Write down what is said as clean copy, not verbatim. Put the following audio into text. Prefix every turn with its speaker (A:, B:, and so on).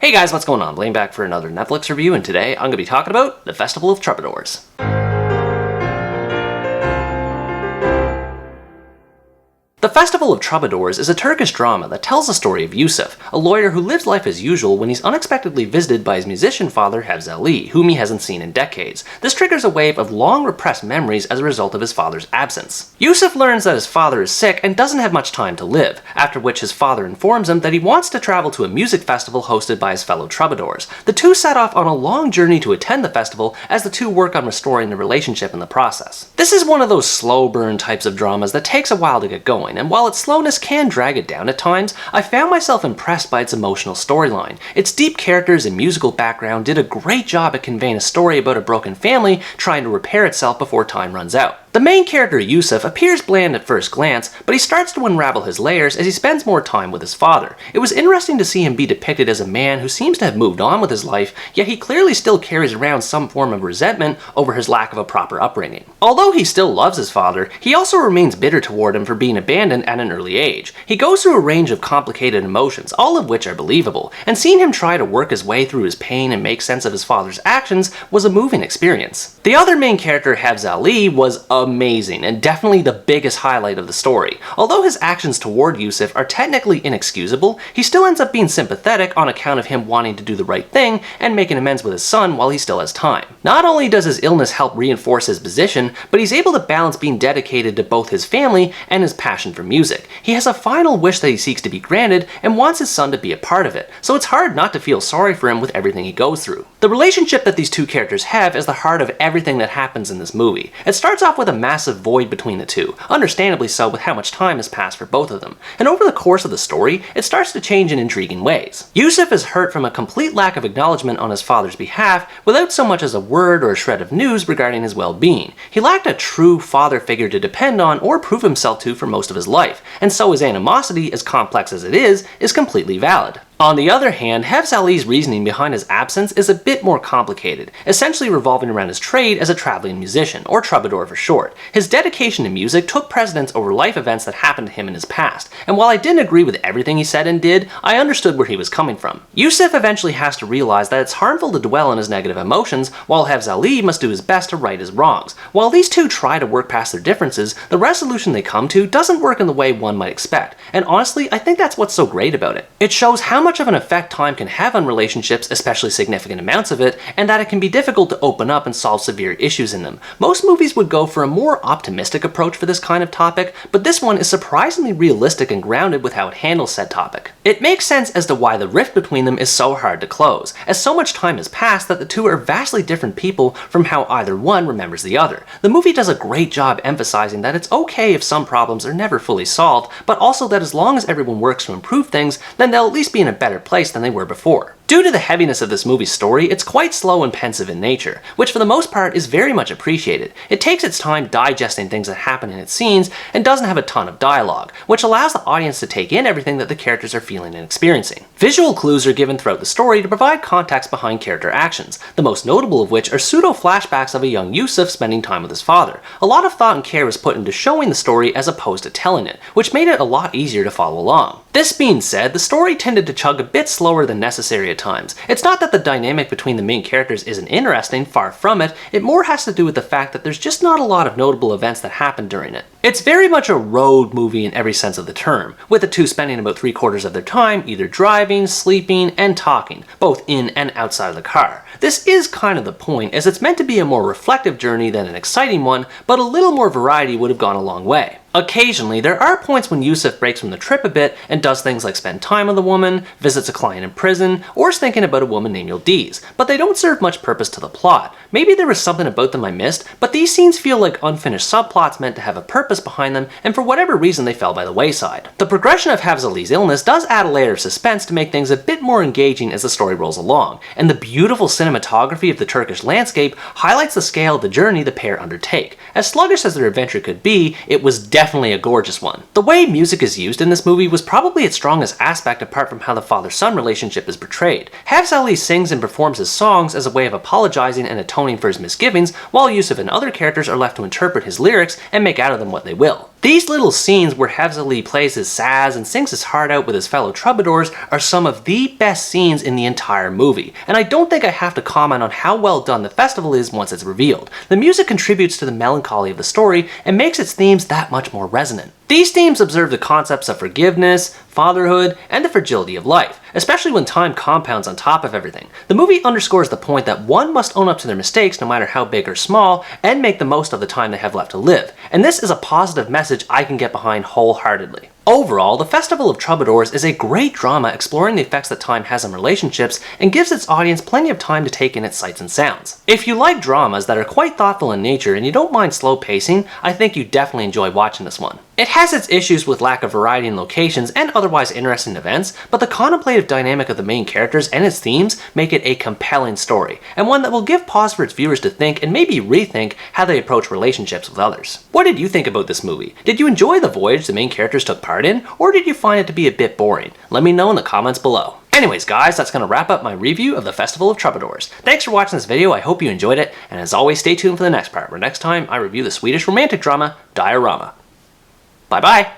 A: Hey guys, what's going on? Blaine back for another Netflix review, and today I'm going to be talking about the Festival of Troubadours. The Festival of Troubadours is a Turkish drama that tells the story of Yusuf, a lawyer who lives life as usual when he's unexpectedly visited by his musician father Havzali, whom he hasn't seen in decades. This triggers a wave of long repressed memories as a result of his father's absence. Yusuf learns that his father is sick and doesn't have much time to live, after which his father informs him that he wants to travel to a music festival hosted by his fellow troubadours. The two set off on a long journey to attend the festival as the two work on restoring the relationship in the process. This is one of those slow burn types of dramas that takes a while to get going, and while its slowness can drag it down at times, I found myself impressed by its emotional storyline. Its deep characters and musical background did a great job at conveying a story about a broken family trying to repair itself before time runs out. The main character, Yusuf, appears bland at first glance, but he starts to unravel his layers as he spends more time with his father. It was interesting to see him be depicted as a man who seems to have moved on with his life, yet he clearly still carries around some form of resentment over his lack of a proper upbringing. Although he still loves his father, he also remains bitter toward him for being abandoned at an early age. He goes through a range of complicated emotions, all of which are believable, and seeing him try to work his way through his pain and make sense of his father's actions was a moving experience. The other main character, Havzali, was amazing, and definitely the biggest highlight of the story. Although his actions toward Yusuf are technically inexcusable, he still ends up being sympathetic on account of him wanting to do the right thing and making amends with his son while he still has time. Not only does his illness help reinforce his position, but he's able to balance being dedicated to both his family and his passion for music. He has a final wish that he seeks to be granted and wants his son to be a part of it, so it's hard not to feel sorry for him with everything he goes through. The relationship that these two characters have is the heart of everything that happens in this movie. It starts off with a massive void between the two, understandably so with how much time has passed for both of them, and over the course of the story, it starts to change in intriguing ways. Yusuf is hurt from a complete lack of acknowledgement on his father's behalf without so much as a word or a shred of news regarding his well-being. He lacked a true father figure to depend on or prove himself to for most of his life, and so his animosity, as complex as it is completely valid. On the other hand, Havzali's reasoning behind his absence is a bit more complicated, essentially revolving around his trade as a traveling musician, or troubadour for short. His dedication to music took precedence over life events that happened to him in his past, and while I didn't agree with everything he said and did, I understood where he was coming from. Yusuf eventually has to realize that it's harmful to dwell on his negative emotions, while Havzali must do his best to right his wrongs. While these two try to work past their differences, the resolution they come to doesn't work in the way one might expect, and honestly, I think that's what's so great about it. It shows how much of an effect time can have on relationships, especially significant amounts of it, and that it can be difficult to open up and solve severe issues in them. Most movies would go for a more optimistic approach for this kind of topic, but this one is surprisingly realistic and grounded with how it handles said topic. It makes sense as to why the rift between them is so hard to close, as so much time has passed that the two are vastly different people from how either one remembers the other. The movie does a great job emphasizing that it's okay if some problems are never fully solved, but also that as long as everyone works to improve things, then they'll at least be in a better place than they were before. Due to the heaviness of this movie's story, it's quite slow and pensive in nature, which for the most part is very much appreciated. It takes its time digesting things that happen in its scenes and doesn't have a ton of dialogue, which allows the audience to take in everything that the characters are feeling and experiencing. Visual clues are given throughout the story to provide context behind character actions, the most notable of which are pseudo-flashbacks of a young Yusuf spending time with his father. A lot of thought and care was put into showing the story as opposed to telling it, which made it a lot easier to follow along. This being said, the story tended to chug a bit slower than necessary at times. It's not that the dynamic between the main characters isn't interesting, far from it, it more has to do with the fact that there's just not a lot of notable events that happen during it. It's very much a road movie in every sense of the term, with the two spending about 3/4 of their time either driving, sleeping, and talking, both in and outside of the car. This is kind of the point, as it's meant to be a more reflective journey than an exciting one, but a little more variety would have gone a long way. Occasionally, there are points when Yusuf breaks from the trip a bit and does things like spend time with a woman, visits a client in prison, or is thinking about a woman named Yildiz, but they don't serve much purpose to the plot. Maybe there was something about them I missed, but these scenes feel like unfinished subplots meant to have a purpose behind them, and for whatever reason they fell by the wayside. The progression of Havzali's illness does add a layer of suspense to make things a bit more engaging as the story rolls along, and the beautiful cinematography of the Turkish landscape highlights the scale of the journey the pair undertake. As sluggish as their adventure could be, it was definitely a gorgeous one. The way music is used in this movie was probably its strongest aspect apart from how the father-son relationship is portrayed. Havzali sings and performs his songs as a way of apologizing and atoning for his misgivings, while Yusuf and other characters are left to interpret his lyrics and make out of them what they will. These little scenes where Hevzeli plays his saz and sings his heart out with his fellow troubadours are some of the best scenes in the entire movie, and I don't think I have to comment on how well done the festival is once it's revealed. The music contributes to the melancholy of the story and makes its themes that much more resonant. These themes observe the concepts of forgiveness, fatherhood, and the fragility of life, especially when time compounds on top of everything. The movie underscores the point that one must own up to their mistakes no matter how big or small, and make the most of the time they have left to live. And this is a positive message I can get behind wholeheartedly. Overall, the Festival of Troubadours is a great drama exploring the effects that time has on relationships and gives its audience plenty of time to take in its sights and sounds. If you like dramas that are quite thoughtful in nature and you don't mind slow pacing, I think you definitely enjoy watching this one. It has its issues with lack of variety in locations and otherwise interesting events, but the contemplative dynamic of the main characters and its themes make it a compelling story, and one that will give pause for its viewers to think and maybe rethink how they approach relationships with others. What did you think about this movie? Did you enjoy the voyage the main characters took part in, or did you find it to be a bit boring? Let me know in the comments below. Anyways guys, that's going to wrap up my review of the Festival of Troubadours. Thanks for watching this video, I hope you enjoyed it, and as always stay tuned for the next part, where next time I review the Swedish romantic drama, Diorama. Bye bye!